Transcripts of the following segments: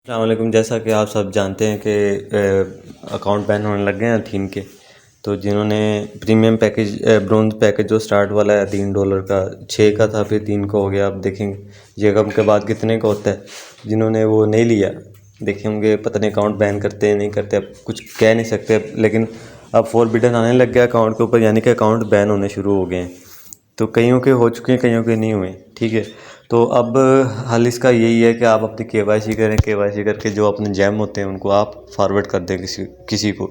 अस्सलाम वालेकुम। जैसा कि आप सब जानते हैं कि अकाउंट बैन होने लग गए हैं थीम के। तो जिन्होंने प्रीमियम पैकेज ब्रोंज पैकेज जो स्टार्ट वाला है $3 का, 6 का था, फिर 3 का हो गया। अब देखेंगे ये कम के बाद कितने का होता है। जिन्होंने वो नहीं लिया देखेंगे पता नहीं अकाउंट बैन करते हैं नहीं करते, अब कुछ कह नहीं सकते। लेकिन अब फॉरबिडन आने लग गया अकाउंट के ऊपर, यानी कि अकाउंट बैन होने शुरू हो गए हैं। तो कईयों के हो चुके हैं, कईयों के नहीं हुए। ठीक है, तो अब हल इसका यही है कि आप अपनी केवाईसी करें। केवाईसी करके जो अपने जैम होते हैं उनको आप फॉरवर्ड कर दें किसी किसी को,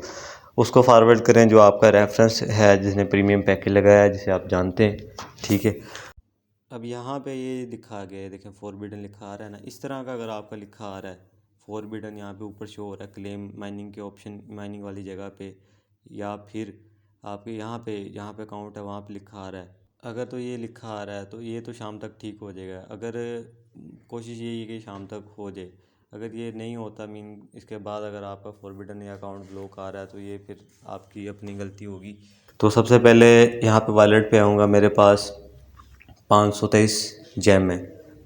उसको फॉरवर्ड करें जो आपका रेफरेंस है, जिसने प्रीमियम पैकेज लगाया है, जिसे आप जानते हैं। ठीक है, अब यहाँ पे ये लिखा गया है, देखें फॉरबिडन लिखा आ रहा है ना, इस तरह का अगर आपका लिखा आ रहा है फॉरबिडन, यहाँ पे ऊपर शो हो रहा है क्लेम माइनिंग के ऑप्शन, माइनिंग वाली जगह पे, या फिर आपके यहाँ पे अकाउंट है वहाँ पे लिखा आ रहा है। अगर तो ये लिखा आ रहा है तो ये तो शाम तक ठीक हो जाएगा। अगर कोशिश यही है कि शाम तक हो जाए। अगर ये नहीं होता मीन इसके बाद अगर आपका फॉरबिडन या अकाउंट ब्लॉक आ रहा है तो ये फिर आपकी अपनी गलती होगी। तो सबसे पहले यहाँ पे वॉलेट पे आऊँगा, मेरे पास 523 जैम है।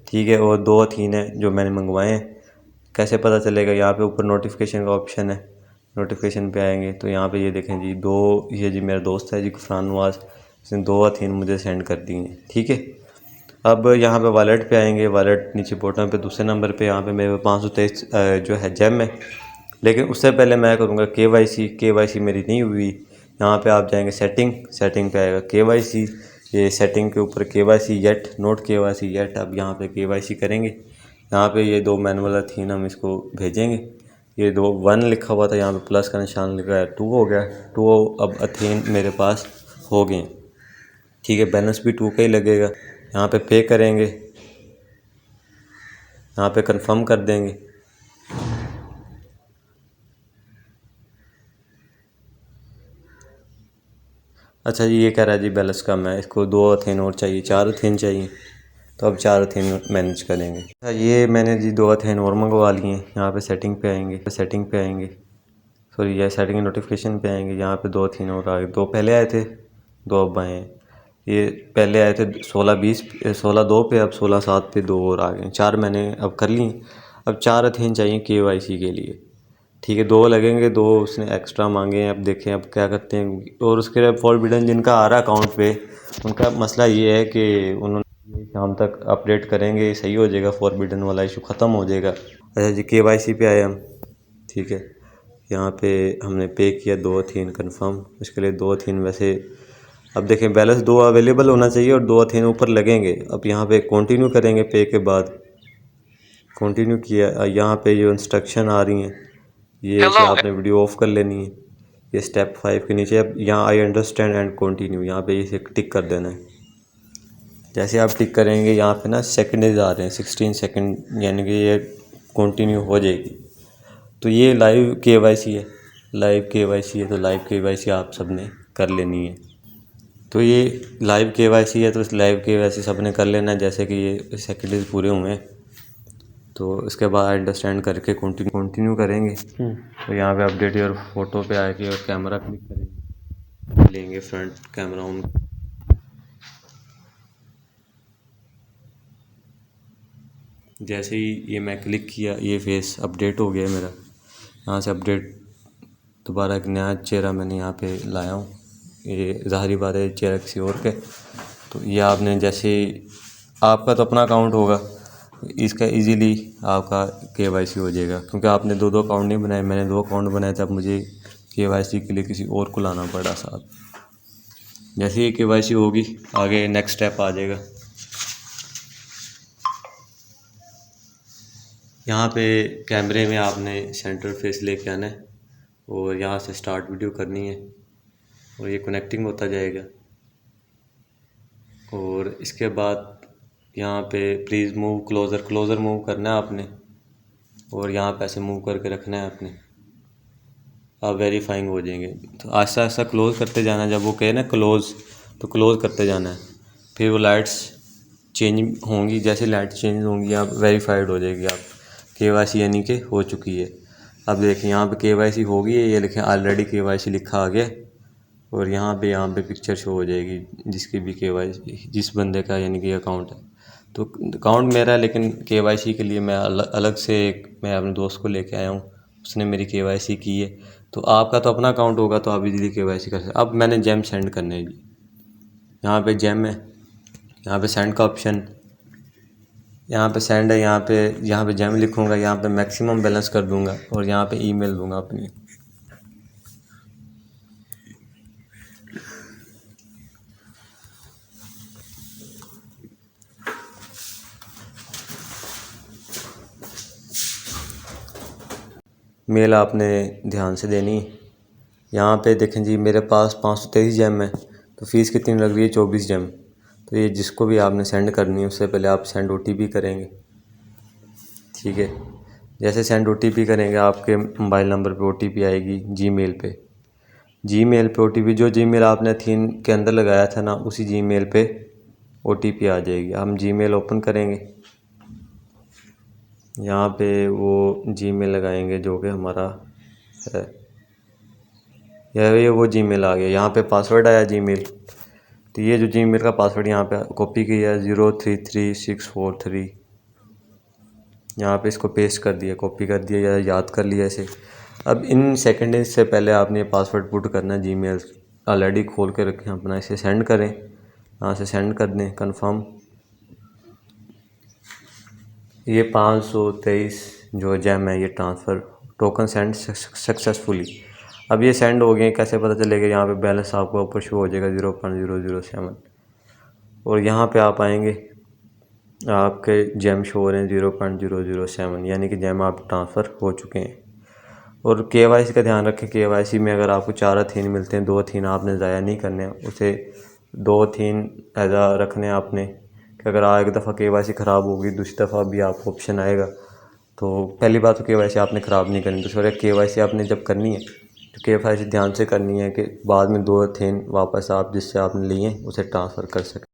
ठीक है, और 2 अथीन है जो मैंने मंगवाए हैं। कैसे पता चलेगा? यहाँ पे ऊपर नोटिफिकेशन का ऑप्शन है, नोटिफिकेशन पे आएंगे तो यहाँ पे ये देखें जी, ये जी मेरा दोस्त है जी गफरान नवाज, इसने 2 अथीन मुझे सेंड कर दिए हैं। ठीक है, अब यहाँ पे वॉलेट पे आएंगे, वॉलेट नीचे बॉटम पे दूसरे नंबर पे यहाँ पे मेरे 523 जो है जैम है। लेकिन उससे पहले मैं करूँगा केवाईसी मेरी नहीं हुई। यहाँ पे आप जाएंगे सेटिंग पे आएगा केवाईसी, ये सेटिंग के ऊपर KYC yet, note KYC yet. अब यहाँ पे केवाईसी करेंगे, यहाँ पे ये 2 मैनुअल थीन हम इसको भेजेंगे। ये 1 लिखा हुआ था, यहाँ पे प्लस का निशान लिखा है, 2 हो गया। 2 अब अथीन मेरे पास हो गए। ठीक है, बैलेंस भी 2 का ही लगेगा। यहाँ पे पे करेंगे, यहाँ पे कंफर्म कर देंगे। अच्छा जी, ये कह रहा है जी बैलेंस कम है, इसको 2 अथेन और चाहिए, 4 अथेन चाहिए। तो अब 4 अथेन मैनेज करेंगे। अच्छा, ये मैंने जी 2 अथेन और मंगवा लिए हैं। यहाँ पे सेटिंग पे आएंगे, सॉरी ये सेटिंग नोटिफिकेशन पे आएंगे। यहाँ पे 2 अथेन और आ गए, 2 पहले आए थे, 2 अब आए हैं। ये पहले आए थे 16-20 16-2 पे, अब 16-7 पे 2 और आ गए। 4 मैंने अब कर ली। अब 4 अथेन चाहिए केवाईसी के लिए। ठीक है, 2 लगेंगे, 2 उसने एक्स्ट्रा मांगे हैं। अब देखें अब क्या करते हैं। और उसके लिए फॉरबिडन जिनका आ रहा है अकाउंट पे, उनका मसला ये है कि उन्होंने शाम तक अपडेट करेंगे, सही हो जाएगा, फॉरबिडन वाला इशू ख़त्म हो जाएगा। अच्छा जी, केवाईसी पे आए हम। ठीक है, यहाँ पे हमने पे किया 2 अथीन कन्फर्म, इसके लिए 2 अथीन वैसे। अब देखें बैलेंस 2 अवेलेबल होना चाहिए और 2 अथीन ऊपर लगेंगे। अब यहाँ पे कंटिन्यू करेंगे, पे के बाद कंटिन्यू किया। यहाँ पे जो इंस्ट्रक्शन आ रही हैं ये कि आपने वीडियो ऑफ कर लेनी है। ये स्टेप 5 के नीचे अब यहाँ आई अंडरस्टैंड एंड कंटिन्यू, यहाँ पे इसे टिक कर देना है। जैसे आप टिक करेंगे यहाँ पे ना सेकंड्स आ रहे हैं, 16 सेकंड, यानी कि ये कंटिन्यू हो जाएगी। तो ये लाइव केवाईसी है, तो लाइव केवाईसी आप सब ने कर लेनी है। तो ये लाइव केवाईसी है, तो इस लाइव केवाईसी सब ने कर लेना है। जैसे कि ये सेकंड्स पूरे हुए हैं तो इसके बाद अंडरस्टैंड करके कंटिन्यू करेंगे। तो यहाँ पे अपडेट और फोटो पे आके और कैमरा क्लिक करेंगे, लेंगे फ्रंट कैमरा ऑन। जैसे ही ये मैं क्लिक किया, ये फेस अपडेट हो गया मेरा। यहाँ से अपडेट दोबारा एक नया चेहरा मैंने यहाँ पे लाया हूँ। ये ज़ाहिरी बात है चेहरा किसी और के। तो ये आपने जैसे आपका तो अपना अकाउंट होगा, इसका इजीली आपका केवाईसी हो जाएगा, क्योंकि आपने 2 अकाउंट नहीं बनाए, मैंने 2 अकाउंट बनाए थे। अब मुझे केवाईसी के लिए किसी और को लाना पड़ा साथ। जैसे ही केवाईसी होगी आगे नेक्स्ट स्टेप आ जाएगा। यहाँ पे कैमरे में आपने सेंटर फेस लेके आना है और यहाँ से स्टार्ट वीडियो करनी है और ये कनेक्टिंग होता जाएगा। और इसके बाद यहाँ पे प्लीज़ मूव क्लोज़र मूव करना है आपने, और यहाँ पे ऐसे मूव करके रखना है आपने। आप वेरीफाइंग हो जाएंगे तो आहिस्ता आहिस्ता क्लोज़ करते जाना है। जब वो कहे ना क्लोज़, तो क्लोज़ करते जाना है। फिर वो लाइट्स चेंज होंगी, जैसे लाइट चेंज होंगी आप वेरीफाइड हो जाएगी, आप केवाईसी यानी कि हो चुकी है। अब देखिए यहाँ पे केवाईसी हो गई है, ये लिखे ऑलरेडी केवाईसी लिखा आ गया। और यहाँ पे पिक्चर शो हो जाएगी जिसकी भी केवाईसी, जिस बंदे का यानी कि अकाउंट है। तो अकाउंट मेरा है, लेकिन केवाईसी के लिए मैं अलग से मैं अपने दोस्त को लेके आया हूँ, उसने मेरी केवाईसी की है। तो आपका तो अपना अकाउंट होगा तो आप इजीली केवाईसी कर सकते। अब मैंने जेम सेंड करने हैं जी, यहाँ पे जेम है, यहाँ पे सेंड का ऑप्शन, यहाँ पे सेंड है, यहाँ पे जेम लिखूँगा, यहाँ पे मैक्सिमम बैलेंस कर दूँगा और यहाँ पे ईमेल दूँगा अपनी। मेल आपने ध्यान से देनी। यहाँ पे देखें जी, मेरे पास 523 जेम है, तो फ़ीस कितनी लग रही है? 24 जेम। तो ये जिसको भी आपने सेंड करनी है उससे पहले आप सेंड ओटीपी करेंगे, ठीक है। जैसे सेंड ओटीपी करेंगे आपके मोबाइल नंबर पे ओटीपी आएगी जीमेल पे ओटीपी, जो जीमेल आपने थीम के अंदर लगाया था ना, उसी जीमेल पे ओटीपी आ जाएगी। हम जीमेल ओपन करेंगे, यहाँ पे वो जीमेल लगाएंगे जो कि हमारा है, ये वो जीमेल आ गया। यहाँ पे पासवर्ड आया जीमेल, तो ये जो जीमेल का पासवर्ड यहाँ पे कॉपी किया है 033643, यहाँ पे इसको पेस्ट कर दिया, कॉपी कर दिया या याद कर लिया इसे। अब इन सेकंड से पहले आपने पासवर्ड पुट करना है। जीमेल ऑलरेडी खोल के रखें अपना, इसे सेंड करें, यहाँ से सेंड कर दें कंफर्म। ये 523 जो जेम है ये ट्रांसफ़र टोकन सेंड सक्सेसफुली। अब ये सेंड हो गए, कैसे पता चलेगा? यहाँ पे बैलेंस आपको ऊपर शो हो जाएगा 0.007, और यहाँ पे आप आएंगे, आपके जेम शो हो रहे हैं 0.007, यानी कि जेम आप ट्रांसफ़र हो चुके हैं। और केवाईसी का ध्यान रखें, केवाईसी में अगर आपको 4 थीन मिलते हैं, 2 थीन आपने ज़ाया नहीं करने, उसे 2 थीन ऐसा रखने आपने कि अगर एक दफ़ा केवाईसी ख़राब होगी दूसरी दफ़ा भी आपको ऑप्शन आएगा। तो पहली बात तो केवाईसी आपने ख़राब नहीं करनी। दूसरा केवाईसी आपने जब करनी है तो केवाईसी ध्यान से करनी है कि बाद में 2 थीन वापस आप जिससे आपने लिए उसे ट्रांसफ़र कर सकें।